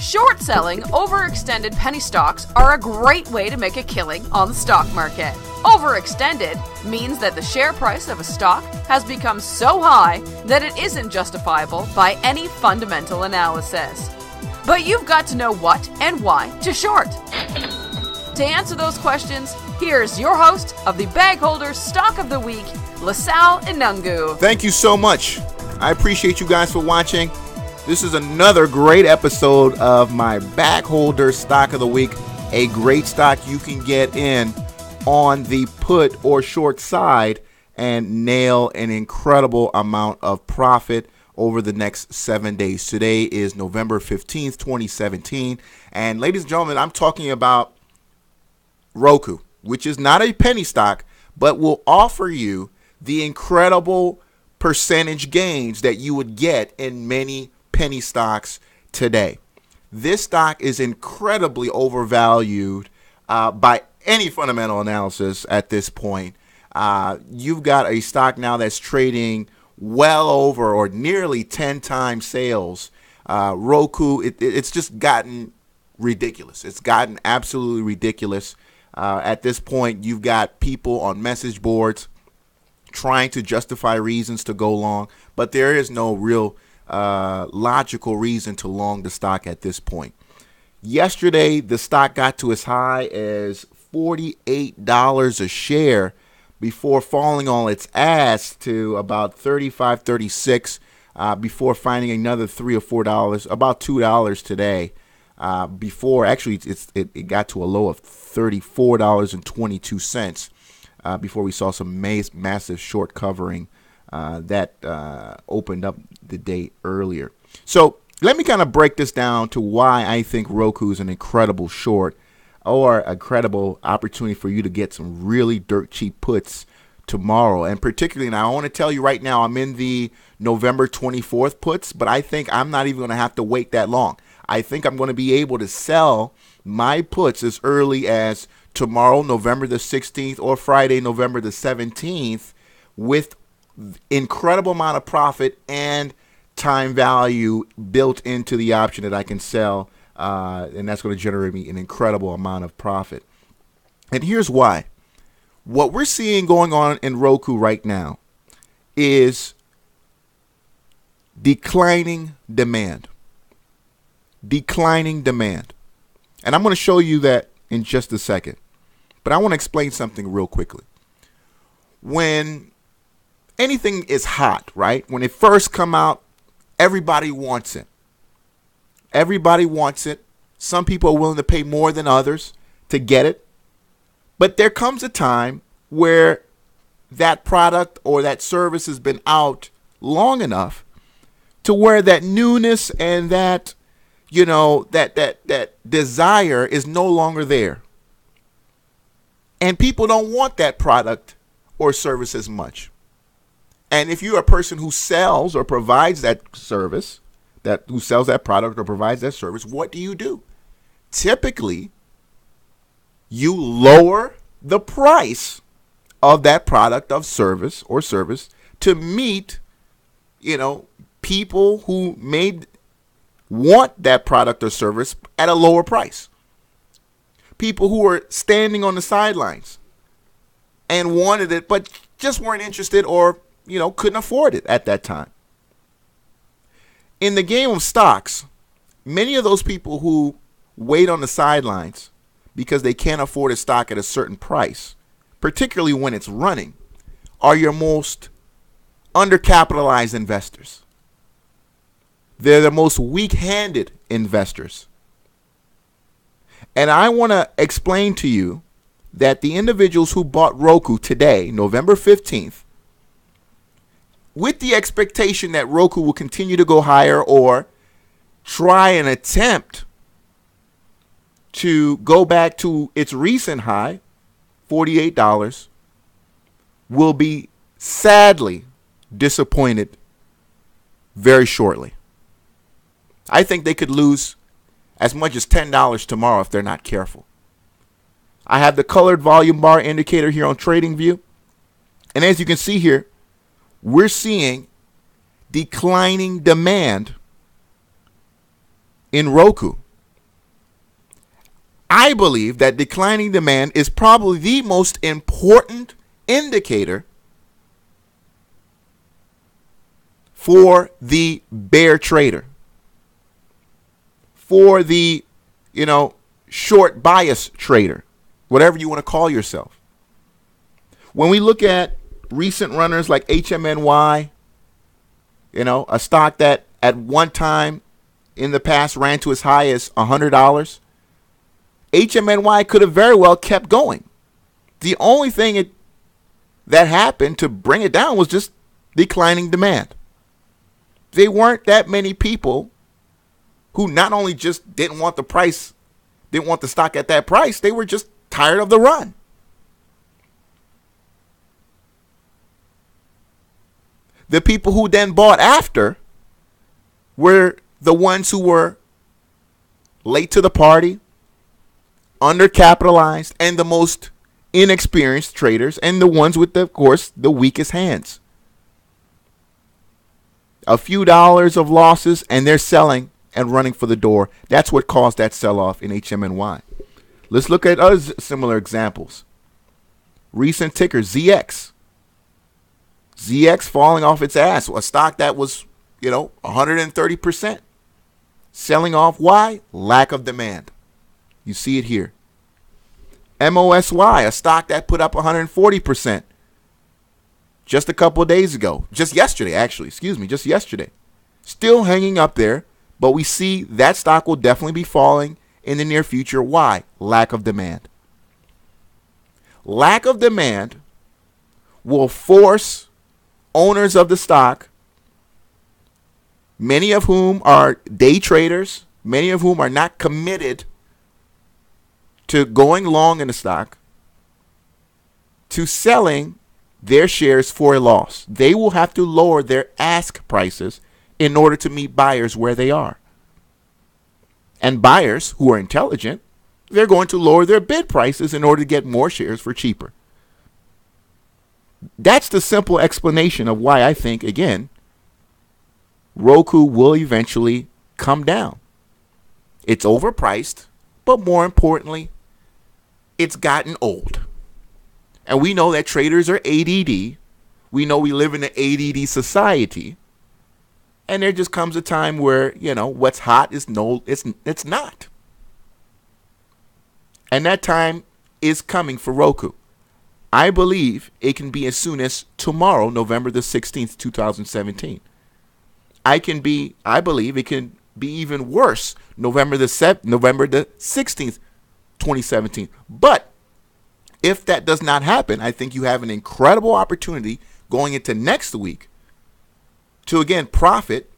Short selling overextended penny stocks are a great way to make a killing on the stock market. Overextended means that the share price of a stock has become so high that it isn't justifiable by any fundamental analysis. But you've got to know what and why to short. To answer those questions, here's your host of the Bagholder Stock of the Week, LaSalle Inungu. Thank you so much. I appreciate you guys for watching. This is another great episode of my Bagholder Stock of the Week, a great stock you can get in on the put or short side and nail an incredible amount of profit over the next 7 days. Today is November 15th, 2017. And ladies and gentlemen, I'm talking about ROKU, which is not a penny stock, but will offer you the incredible percentage gains that you would get in many penny stocks today. This stock is incredibly overvalued by any fundamental analysis at this point. You've got a stock now that's trading well over or nearly 10 times sales. ROKU, it's just gotten ridiculous. It's gotten absolutely ridiculous. At this point, you've got people on message boards trying to justify reasons to go long, but there is no real logical reason to long the stock at this point. Yesterday, the stock got to as high as $48 a share before falling on its ass to about $35, $36 before finding another $3 or $4, about $2 today. Before actually it got to a low of $34.22 before we saw some massive short covering that opened up the day earlier. So let me kind of break this down to why I think ROKU is an incredible short or a credible opportunity for you to get some really dirt cheap puts tomorrow. And particularly now, I want to tell you right now, I'm in the November 24th puts, but I think I'm not even going to have to wait that long. I think I'm going to be able to sell my puts as early as tomorrow, November the 16th, or Friday, November the 17th, with incredible amount of profit and time value built into the option that I can sell, and that's going to generate me an incredible amount of profit. And here's why. What we're seeing going on in ROKU right now is declining demand. Declining demand. And I'm going to show you that in just a second. But I want to explain something real quickly. When anything is hot, right? When it first come out, everybody wants it. Everybody wants it. Some people are willing to pay more than others to get it. But there comes a time where that product or that service has been out long enough to where that newness and that, you know, that desire is no longer there. And people don't want that product or service as much. And if you're a person who sells or provides that service, who sells that product or provides that service, what do? Typically, you lower the price of that product of service or service to meet, people who may want that product or service at a lower price. People who are standing on the sidelines and wanted it, but just weren't interested or, couldn't afford it at that time. In the game of stocks, many of those people who wait on the sidelines because they can't afford a stock at a certain price, particularly when it's running, are your most undercapitalized investors. They're the most weak-handed investors. And I want to explain to you that the individuals who bought ROKU today, November 15th, with the expectation that ROKU will continue to go higher or try and attempt to go back to its recent high, $48, will be sadly disappointed very shortly. I think they could lose as much as $10 tomorrow if they're not careful. I have the colored volume bar indicator here on TradingView. And as you can see here, we're seeing declining demand in ROKU. I believe that declining demand is probably the most important indicator for the bear trader, for the, short bias trader, whatever you want to call yourself. When we look at recent runners like HMNY, a stock that at one time in the past ran to as high as $100, HMNY could have very well kept going. The only thing that happened to bring it down was just declining demand. There weren't that many people who not only just didn't want the stock at that price, they were just tired of the run. The people who then bought after were the ones who were late to the party, undercapitalized, and the most inexperienced traders, and the ones with, of course, the weakest hands. A few dollars of losses, and they're selling and running for the door. That's what caused that sell-off in HMNY. Let's look at other similar examples. Recent ticker, ZX. ZX falling off its ass. A stock that was, 130%. Selling off. Why? Lack of demand. You see it here. MOSY, a stock that put up 140% just a couple of days ago. Just yesterday. Still hanging up there, but we see that stock will definitely be falling in the near future. Why? Lack of demand. Lack of demand will force owners of the stock, many of whom are day traders, many of whom are not committed to going long in the stock, to selling their shares for a loss. They will have to lower their ask prices in order to meet buyers where they are. And buyers who are intelligent, they're going to lower their bid prices in order to get more shares for cheaper. That's the simple explanation of why I think, again, Roku will eventually come down. It's overpriced, but more importantly, it's gotten old. And we know that traders are ADD. We know we live in an ADD society. And there just comes a time where, what's hot is it's not. And that time is coming for Roku. I believe it can be as soon as tomorrow, November the 16th, 2017. I believe it can be even worse, November the 16th, 2017. But if that does not happen, I think you have an incredible opportunity going into next week to, again, profit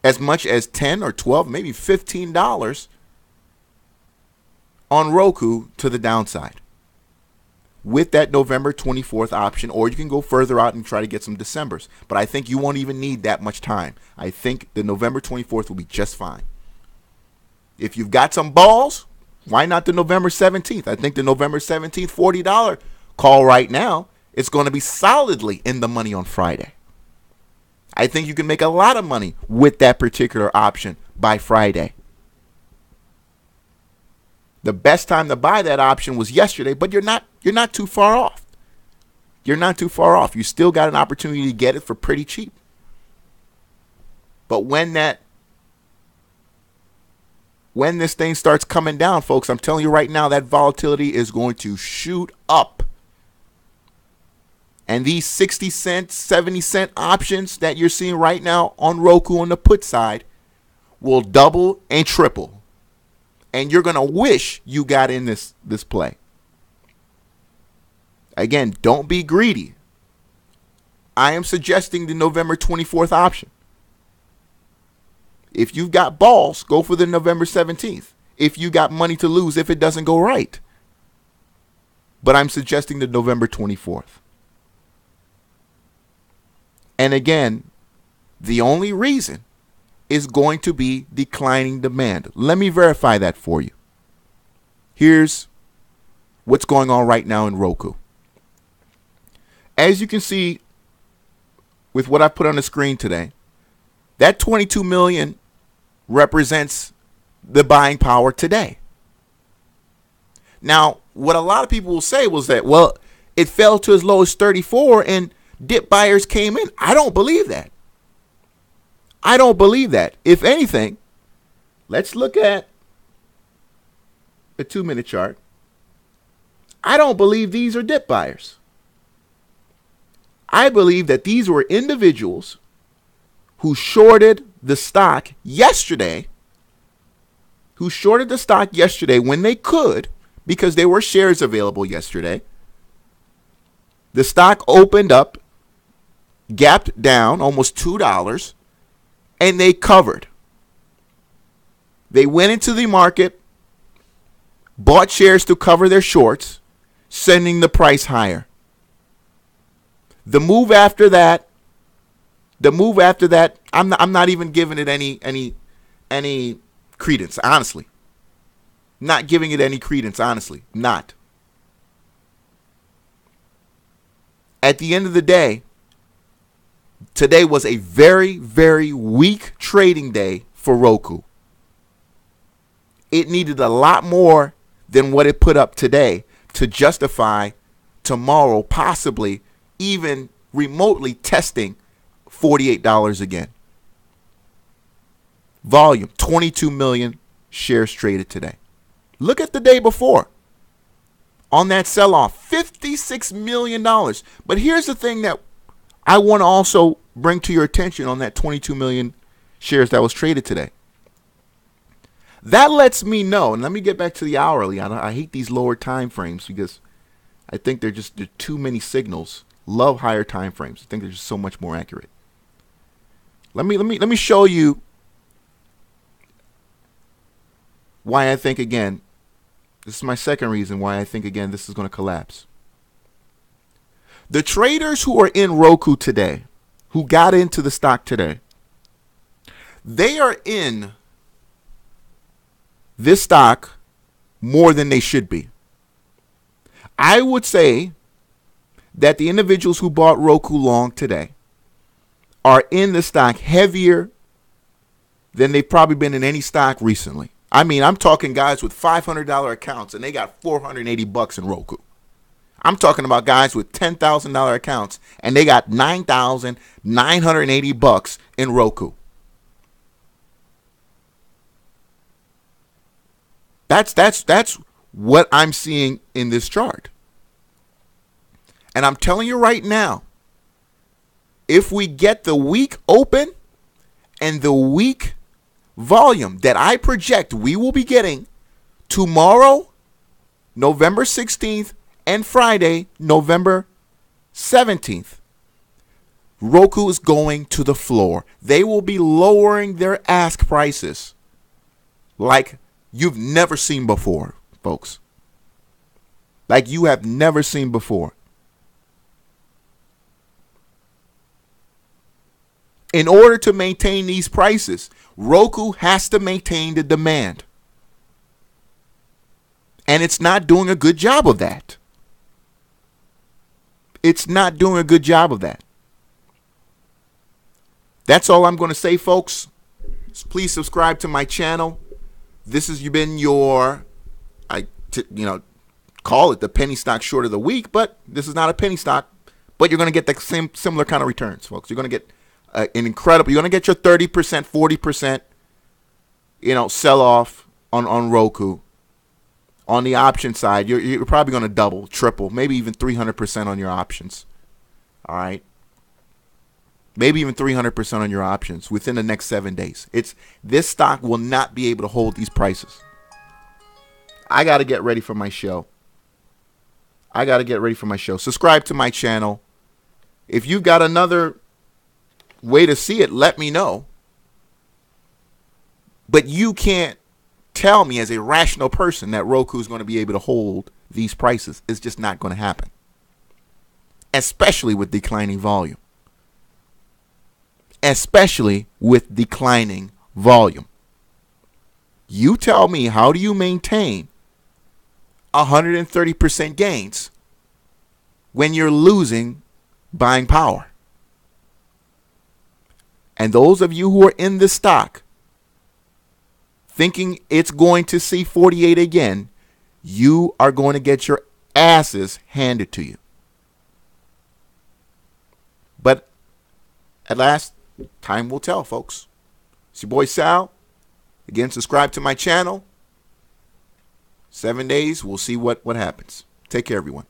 as much as $10 or $12, maybe $15 on Roku to the downside with that November 24th option, or you can go further out and try to get some Decembers. But I think you won't even need that much time. I think the November 24th will be just fine. If you've got some balls, why not the November 17th? I think the November 17th $40 call right now is going to be solidly in the money on Friday. I think you can make a lot of money with that particular option by Friday. The best time to buy that option was yesterday, but you're not too far off. You're not too far off. You still got an opportunity to get it for pretty cheap. But when this thing starts coming down, folks, I'm telling you right now, that volatility is going to shoot up. And these 60 cent, 70 cent options that you're seeing right now on Roku on the put side will double and triple. And you're going to wish you got in this play. Again, don't be greedy. I am suggesting the November 24th option. If you've got balls, go for the November 17th. If you got money to lose if it doesn't go right. But I'm suggesting the November 24th. And again, the only reason is going to be declining demand. Let me verify that for you. Here's what's going on right now in Roku. As you can see with what I put on the screen today, that 22 million represents the buying power today. Now, what a lot of people will say was that, well, it fell to as low as 34 and dip buyers came in. I don't believe that. I don't believe that. If anything, let's look at a 2-minute chart. I don't believe these are dip buyers. I believe that these were individuals who shorted the stock yesterday, when they could, because there were shares available yesterday. The stock opened up, gapped down almost $2, and they covered. They went into the market, bought shares to cover their shorts, sending the price higher. The move after that, I'm not even giving it any credence, honestly. Not giving it any credence, honestly. Not. At the end of the day, today was a very, very weak trading day for Roku. It needed a lot more than what it put up today to justify tomorrow possibly even remotely testing $48 again. Volume, 22 million shares traded today. Look at the day before. On that sell-off, $56 million. But here's the thing that I want to also bring to your attention on that 22 million shares that was traded today. That lets me know, and let me get back to the hourly. I hate these lower time frames because I think they're too many signals. Love higher time frames. I think they're just so much more accurate. Let me show you why I think, again, this is my second reason why I think, again, this is going to collapse. The traders who are in Roku today, who got into the stock today, they are in this stock more than they should be. I would say that the individuals who bought Roku long today are in the stock heavier than they've probably been in any stock recently. I mean, I'm talking guys with $500 accounts and they got $480 in Roku. I'm talking about guys with $10,000 accounts and they got $9,980 in Roku. That's what I'm seeing in this chart. And I'm telling you right now, if we get the week open and the week volume that I project we will be getting tomorrow, November 16th, and Friday, November 17th, Roku is going to the floor. They will be lowering their ask prices like you've never seen before, folks. Like you have never seen before. In order to maintain these prices, Roku has to maintain the demand. And it's not doing a good job of that. It's not doing a good job of that. That's all I'm going to say, folks. Please subscribe to my channel. This has been your, call it the penny stock short of the week, but this is not a penny stock. But you're going to get the same similar kind of returns, folks. You're going to get you're going to get your 30%, 40%, sell off on Roku. On the option side, you're probably going to double, triple, maybe even 300% on your options. All right. Maybe even 300% on your options within the next 7 days. This stock will not be able to hold these prices. I got to get ready for my show. Subscribe to my channel. If you've got another way to see it, let me know. But you can't tell me as a rational person that Roku is going to be able to hold these prices. It's just not going to happen. Especially with declining volume. You tell me, how do you maintain 130% gains when you're losing buying power? And those of you who are in this stock thinking it's going to see 48 again, you are going to get your asses handed to you. But at last, time will tell, folks. It's your boy Sal. Again, subscribe to my channel. 7 days, we'll see what happens. Take care, everyone.